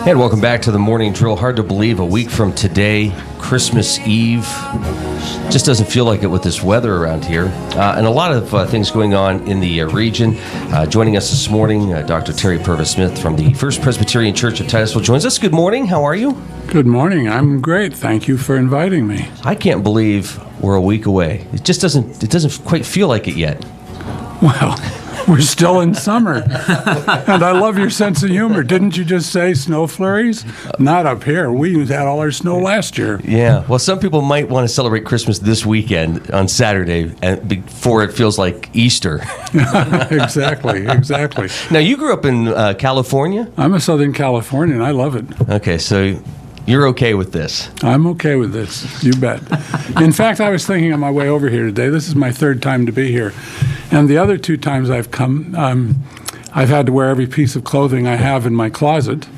And welcome back to the Morning Drill. Hard to believe a week from today, Christmas Eve. Just doesn't feel like it with this weather around here. And a lot of things going on in the region. Joining us this morning, Dr. Terry Purvis-Smith from the First Presbyterian Church of Titusville joins us. Good morning. How are you? Good morning. I'm great. Thank you for inviting me. I can't believe we're a week away. It doesn't quite feel like it yet. Well, we're still in summer. And I love your sense of humor. Didn't you just say snow flurries? Not up here. We had all our snow last year. Yeah. Well, some people might want to celebrate Christmas this weekend on Saturday and before it feels like Easter. Exactly. Now, you grew up in California? I'm a Southern Californian. I love it. Okay, so you're okay with this? I'm okay with this. You bet. In fact, I was thinking on my way over here today, this is my third time to be here. And the other two times I've come, I've had to wear every piece of clothing I have in my closet.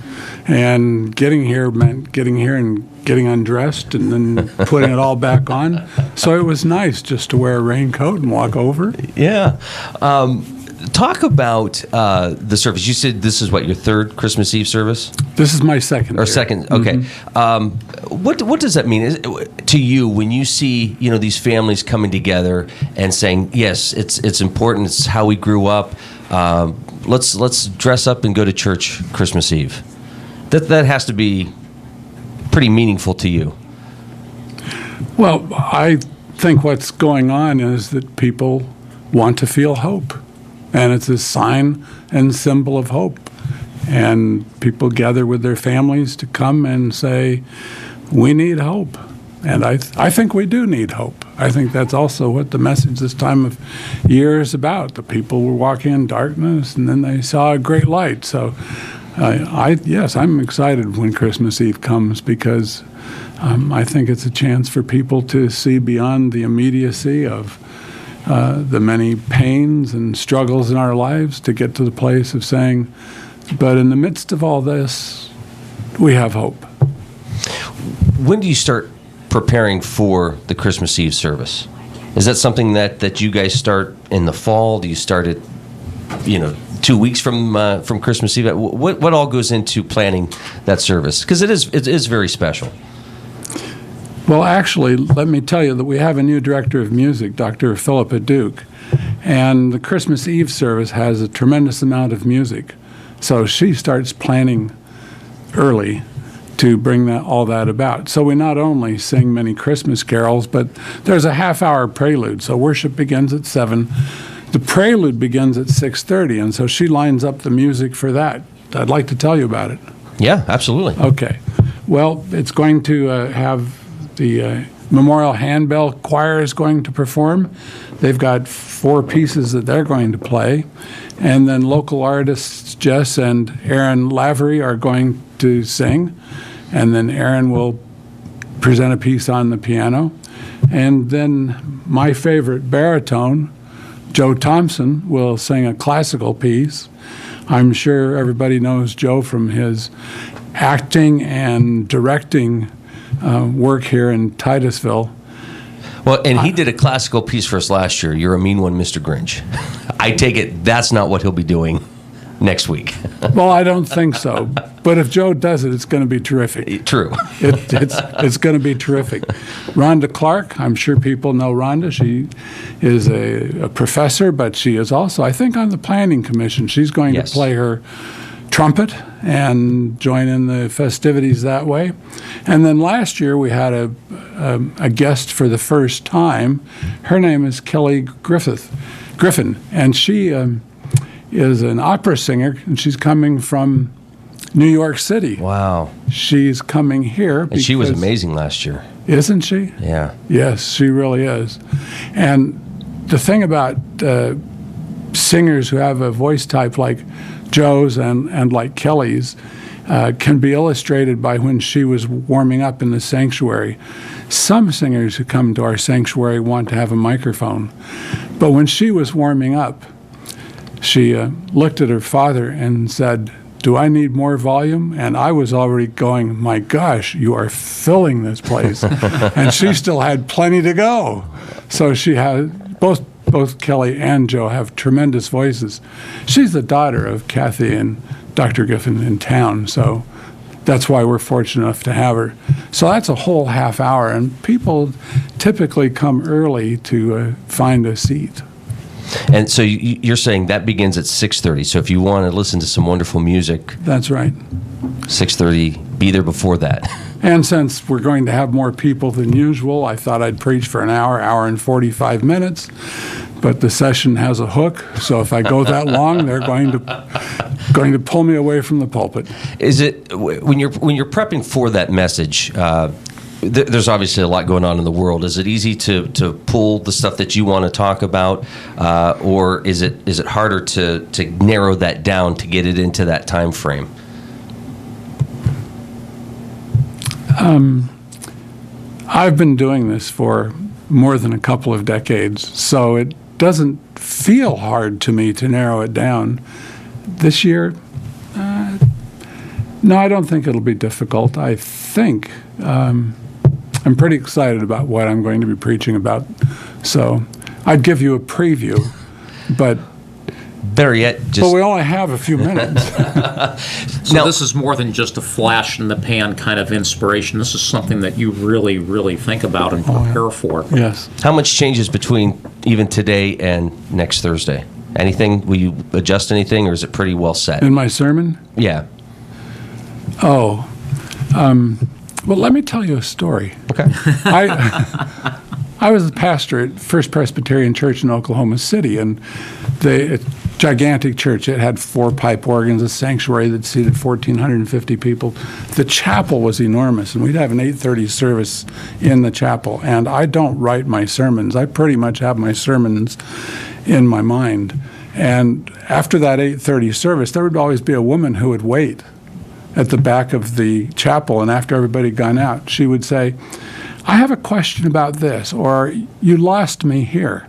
And getting here meant getting here and getting undressed and then putting it all back on. So it was nice just to wear a raincoat and walk over. Yeah. Talk about the service. You said this is, your third Christmas Eve service? This is my second. Or second, okay. Mm-hmm. What does that mean to you when you see these families coming together and saying, yes, it's important. It's how we grew up. Let's dress up and go to church Christmas Eve. That has to be pretty meaningful to you. Well, I think what's going on is that people want to feel hope. And it's a sign and symbol of hope. And people gather with their families to come and say, we need hope. And I think we do need hope. I think that's also what the message this time of year is about. The people were walking in darkness, and then they saw a great light. So, yes, I'm excited when Christmas Eve comes because I think it's a chance for people to see beyond the immediacy of the many pains and struggles in our lives to get to the place of saying, but in the midst of all this, we have hope. When do you start preparing for the Christmas Eve service? Is that something that you guys start in the fall? Do you start it, 2 weeks from Christmas Eve? What all goes into planning that service? Because it is very special. Well, actually, let me tell you that we have a new director of music, Dr. Philippa Duke, and the Christmas Eve service has a tremendous amount of music. So she starts planning early to bring all that about. So we not only sing many Christmas carols, but there's a half-hour prelude. So worship begins at 7. The prelude begins at 6:30, and so she lines up the music for that. I'd like to tell you about it. Yeah, absolutely. Okay. Well, it's going to have the Memorial Handbell Choir is going to perform. They've got 4 pieces that they're going to play. And then local artists Jess and Aaron Lavery are going to sing. And then Aaron will present a piece on the piano. And then my favorite baritone, Joe Thompson, will sing a classical piece. I'm sure everybody knows Joe from his acting and directing work here in Titusville. Well, and he did a classical piece for us last year, You're a Mean One, Mr. Grinch. I take it that's not what he'll be doing next week. Well, I don't think so. But if Joe does it, it's going to be terrific. True. It's going to be terrific. Rhonda Clark, I'm sure people know Rhonda. She is a professor, but she is also, I think, on the Planning Commission. She's going to play her trumpet and join in the festivities that way. And then last year we had a guest for the first time. Her name is Kelly Griffin, and she is an opera singer, and she's coming from New York City. Wow. She's coming here. And she was amazing last year. Isn't she? Yeah. Yes, she really is. And the thing about singers who have a voice type like Joe's and like Kelly's can be illustrated by when she was warming up in the sanctuary. Some singers who come to our sanctuary want to have a microphone. But when she was warming up, she looked at her father and said, do I need more volume? And I was already going, my gosh, you are filling this place. And she still had plenty to go. So she had both Kelly and Joe have tremendous voices. She's the daughter of Kathy and Dr. Griffin in town, so that's why we're fortunate enough to have her. So that's a whole half hour, and people typically come early to find a seat. And so you're saying that begins at 6:30. So if you want to listen to some wonderful music, That's right. 6:30, be there before that. And since we're going to have more people than usual, I thought I'd preach for an hour and 45 minutes. But the session has a hook, so if I go that long, they're going to pull me away from the pulpit. Is it when you're prepping for that message? There's obviously a lot going on in the world. Is it easy to pull the stuff that you want to talk about, or is it harder to narrow that down to get it into that time frame? I've been doing this for more than a couple of decades, so it doesn't feel hard to me to narrow it down. This year, no, I don't think it'll be difficult. I think I'm pretty excited about what I'm going to be preaching about. So I'd give you a preview, but Better yet, just we only have a few minutes. So Now- this is more than just a flash in the pan kind of inspiration. This is something that you really, really think about and prepare for. Yes. how much changes between even today and next Thursday? Anything? Will you adjust anything, or is it pretty well set? In my sermon? Yeah. Oh. Well, let me tell you a story. Okay. I was the pastor at First Presbyterian Church in Oklahoma City, and a gigantic church. It had 4 pipe organs, a sanctuary that seated 1,450 people. The chapel was enormous, and we'd have an 8:30 service in the chapel. And I don't write my sermons. I pretty much have my sermons in my mind. And after that 8:30 service, there would always be a woman who would wait at the back of the chapel, and after everybody had gone out, she would say, "I have a question about this," or "You lost me here."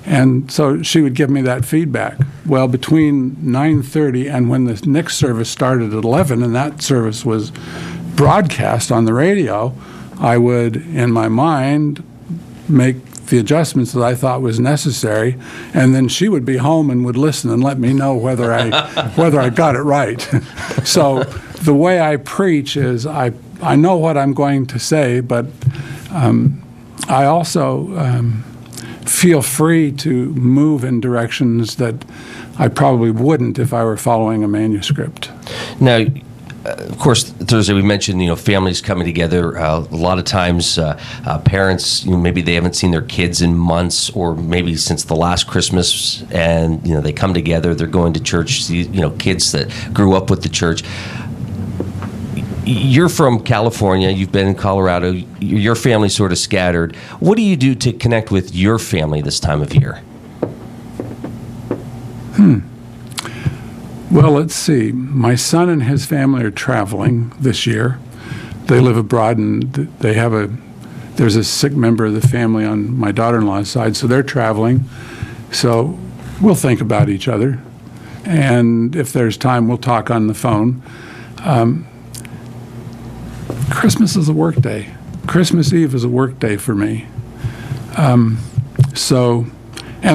And so she would give me that feedback. Well, between 9:30 and when the next service started at 11, and that service was broadcast on the radio, I would, in my mind, make the adjustments that I thought was necessary, and then she would be home and would listen and let me know whether I got it right. So the way I preach is I know what I'm going to say, but I also feel free to move in directions that I probably wouldn't if I were following a manuscript. Now, of course, Thursday we mentioned, families coming together. A lot of times, parents, maybe they haven't seen their kids in months, or maybe since the last Christmas, and they come together. They're going to church. Kids that grew up with the church. You're from California. You've been in Colorado. Your family's sort of scattered. What do you do to connect with your family this time of year? Well, let's see. My son and his family are traveling this year. They live abroad, and there's a sick member of the family on my daughter-in-law's side, so they're traveling. So we'll think about each other, and if there's time, we'll talk on the phone. Christmas is a work day. Christmas Eve is a work day for me. And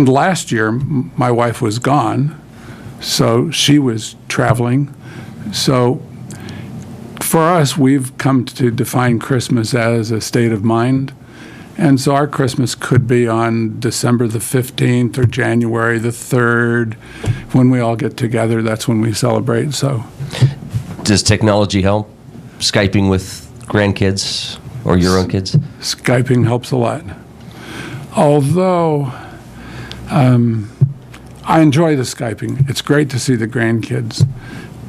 last year, my wife was gone, so she was traveling. So for us, we've come to define Christmas as a state of mind. And so our Christmas could be on December the 15th or January the 3rd. When we all get together, that's when we celebrate. So, Does technology help? Skyping with grandkids or your own kids? Skyping helps a lot. Although I enjoy the Skyping. It's great to see the grandkids.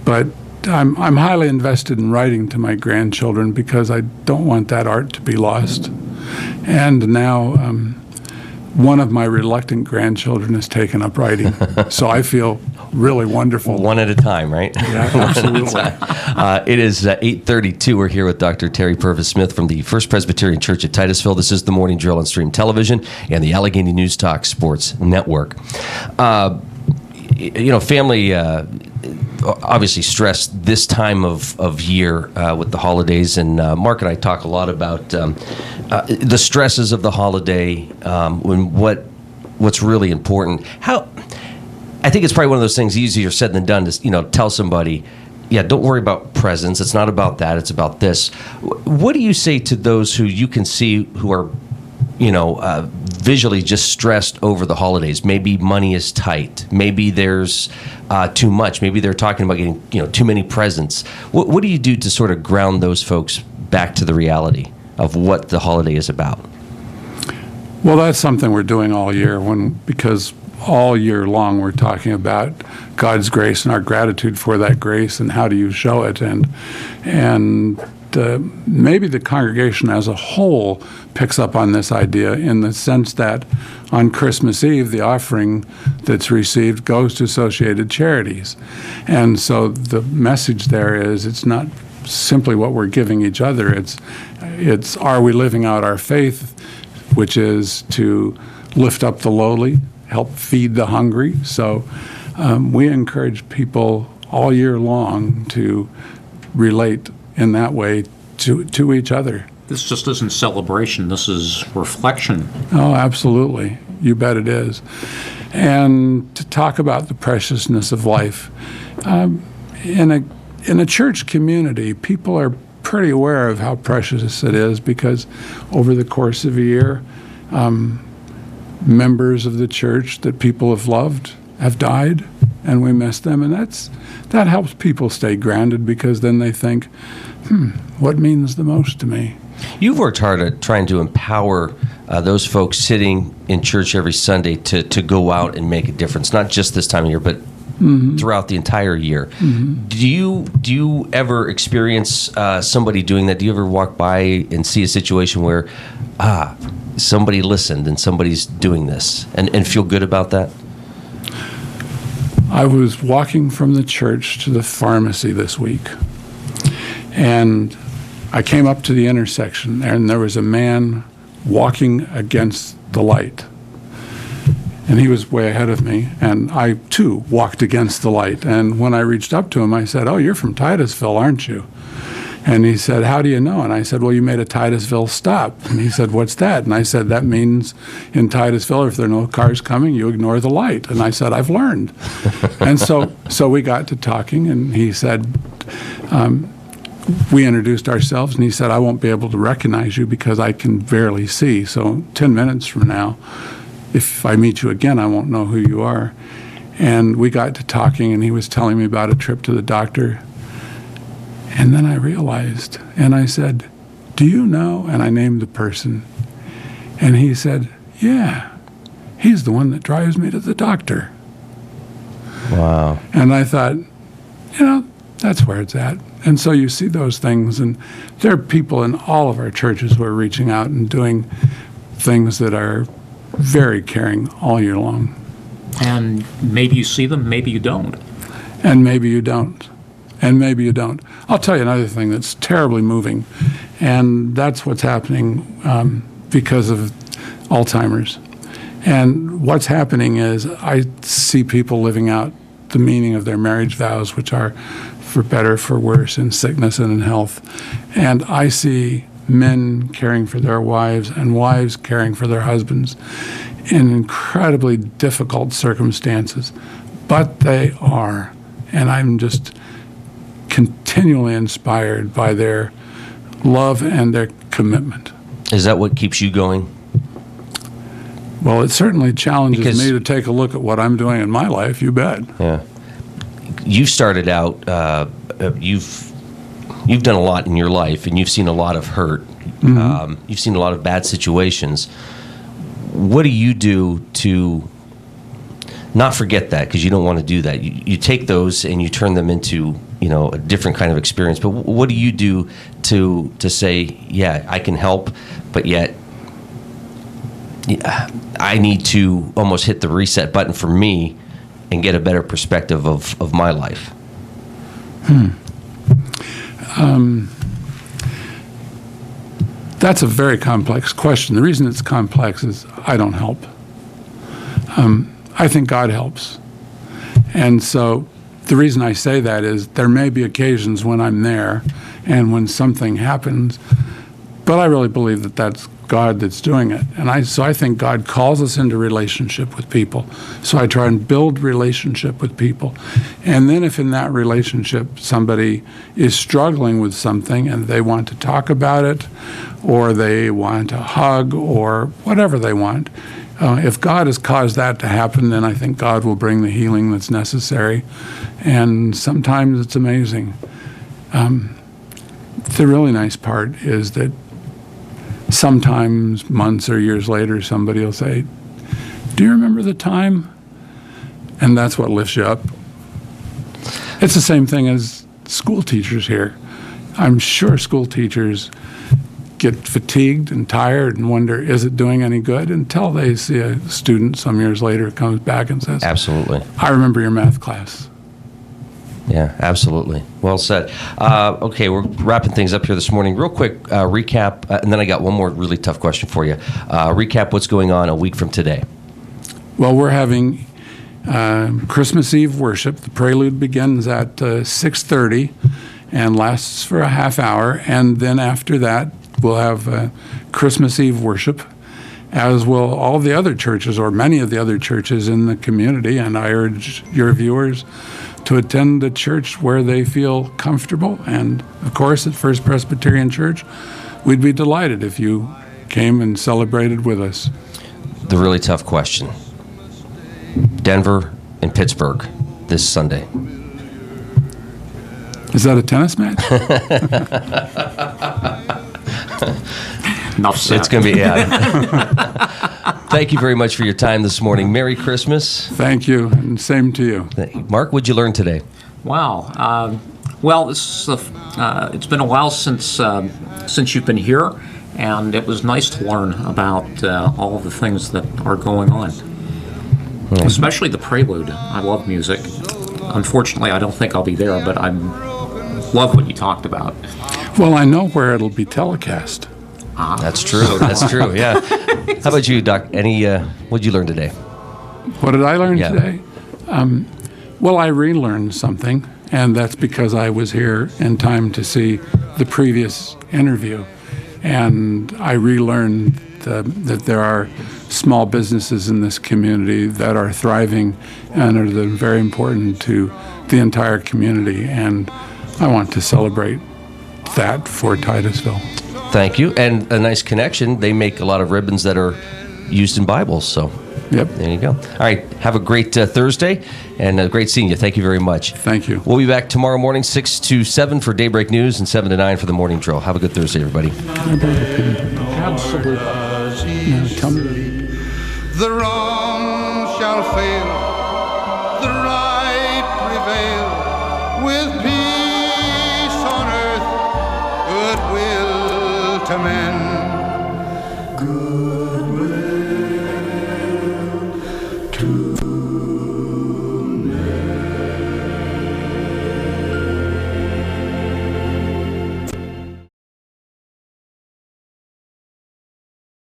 But I'm highly invested in writing to my grandchildren because I don't want that art to be lost. And now one of my reluctant grandchildren has taken up writing. So I feel really wonderful. One at a time, right? Yeah, absolutely. It is 8:32. We're here with Dr. Terry Purvis-Smith from the First Presbyterian Church at Titusville. This is the Morning Drill on Stream Television and the Allegheny News Talk Sports Network. Family obviously stressed this time of year with the holidays, and Mark and I talk a lot about the stresses of the holiday, and what's really important. I think it's probably one of those things easier said than done to tell somebody, yeah, don't worry about presents. It's not about that. It's about this. What do you say to those who you can see who are, visually just stressed over the holidays? Maybe money is tight. Maybe there's too much. Maybe they're talking about getting, too many presents. What do you do to sort of ground those folks back to the reality of what the holiday is about? Well, that's something we're doing all year because all year long we're talking about God's grace and our gratitude for that grace and how do you show it. And maybe the congregation as a whole picks up on this idea in the sense that on Christmas Eve, the offering that's received goes to associated charities. And so the message there is it's not simply what we're giving each other. It's are we living out our faith, which is to lift up the lowly, help feed the hungry. So we encourage people all year long to relate in that way to each other. This just isn't celebration. This is reflection. Oh, absolutely. You bet it is. And to talk about the preciousness of life. In a church community, people are pretty aware of how precious it is because over the course of a year, members of the church that people have loved have died, and we miss them, and that helps people stay grounded because then they think, what means the most to me? You've worked hard at trying to empower those folks sitting in church every Sunday to go out and make a difference, not just this time of year, but throughout the entire year. Do you ever experience somebody doing that? Do you ever walk by and see a situation where somebody listened and somebody's doing this and feel good about that? I was walking from the church to the pharmacy this week, and I came up to the intersection, and there was a man walking against the light. And he was way ahead of me, and I, too, walked against the light. And when I reached up to him, I said, "Oh, you're from Titusville, aren't you?" And he said, "How do you know?" And I said, "Well, you made a Titusville stop." And he said, "What's that?" And I said, "That means in Titusville, if there are no cars coming, you ignore the light." And I said, "I've learned." And so we got to talking, and he said, we introduced ourselves, and he said, "I won't be able to recognize you because I can barely see. So 10 minutes from now, if I meet you again, I won't know who you are." And we got to talking, and he was telling me about a trip to the doctor. And then I realized, and I said, "Do you know?" And I named the person. And he said, "Yeah, he's the one that drives me to the doctor." Wow. And I thought, that's where it's at. And so you see those things, and there are people in all of our churches who are reaching out and doing things that are very caring all year long. And maybe you see them, maybe you don't. And maybe you don't. And maybe you don't. I'll tell you another thing that's terribly moving, and that's what's happening because of Alzheimer's. And what's happening is I see people living out the meaning of their marriage vows, which are for better, for worse, in sickness and in health. And I see men caring for their wives and wives caring for their husbands in incredibly difficult circumstances. But they are. And I'm just continually inspired by their love and their commitment. Is that what keeps you going? Well, it certainly challenges Because- me to take a look at what I'm doing in my life, you bet. Yeah. You started out, you've done a lot in your life, and you've seen a lot of hurt. You've seen a lot of bad situations. What do you do to not forget that? Because you don't want to do that. You take those and you turn them into, a different kind of experience. But what do you do to say, yeah, I can help, but yet I need to almost hit the reset button for me and get a better perspective of my life? That's a very complex question. The reason it's complex is I don't help. I think God helps. And so the reason I say that is there may be occasions when I'm there and when something happens, but But I really believe that that's God that's doing it. And so I think God calls us into relationship with people. So I try and build relationship with people. And then if in that relationship somebody is struggling with something and they want to talk about it, or they want a hug, or whatever they want, if God has caused that to happen, then I think God will bring the healing that's necessary. And sometimes it's amazing. The really nice part is that sometimes months or years later, somebody will say, "Do you remember the time?" And that's what lifts you up. It's the same thing as school teachers here. I'm sure school teachers get fatigued and tired and wonder, is it doing any good? Until they see a student some years later comes back and says, Absolutely. "I remember your math class." Yeah, absolutely. Well said. Okay, we're wrapping things up here this morning. Real quick recap, and then I got one more really tough question for you. Recap what's going on a week from today. Well, we're having Christmas Eve worship. The prelude begins at 6:30 and lasts for a half hour. And then after that, we'll have Christmas Eve worship, as will all the other churches, or many of the other churches in the community. And I urge your viewers to attend a church where they feel comfortable. And, of course, at First Presbyterian Church, we'd be delighted if you came and celebrated with us. The really tough question. Denver and Pittsburgh this Sunday. Is that a tennis match? Enough said. It's going to be, yeah. Thank you very much for your time this morning. Merry Christmas. Thank you, and same to you. Mark, what'd you learn today? Wow. Well, it's been a while since you've been here, and it was nice to learn about all of the things that are going on, especially the prelude. I love music. Unfortunately, I don't think I'll be there, but I love what you talked about. Well, I know where it'll be telecast. That's true. That's true. Yeah. How about you, Doc? What'd you learn today? What did I learn Yeah. today? Well, I relearned something, and that's because I was here in time to see the previous interview. And I relearned that there are small businesses in this community that are thriving and are very important to the entire community. And I want to celebrate that for Titusville. Thank you. And a nice connection. They make a lot of ribbons that are used in Bibles. So Yep. there you go. All right. Have a great Thursday, and great seeing you. Thank you very much. Thank you. We'll be back tomorrow morning, 6 to 7 for Daybreak News and 7 to 9 for the morning drill. Have a good Thursday, everybody. Absolutely. Yeah, tell me. The wrong shall fail, the right prevail, with peace on earth, goodwill to men. Good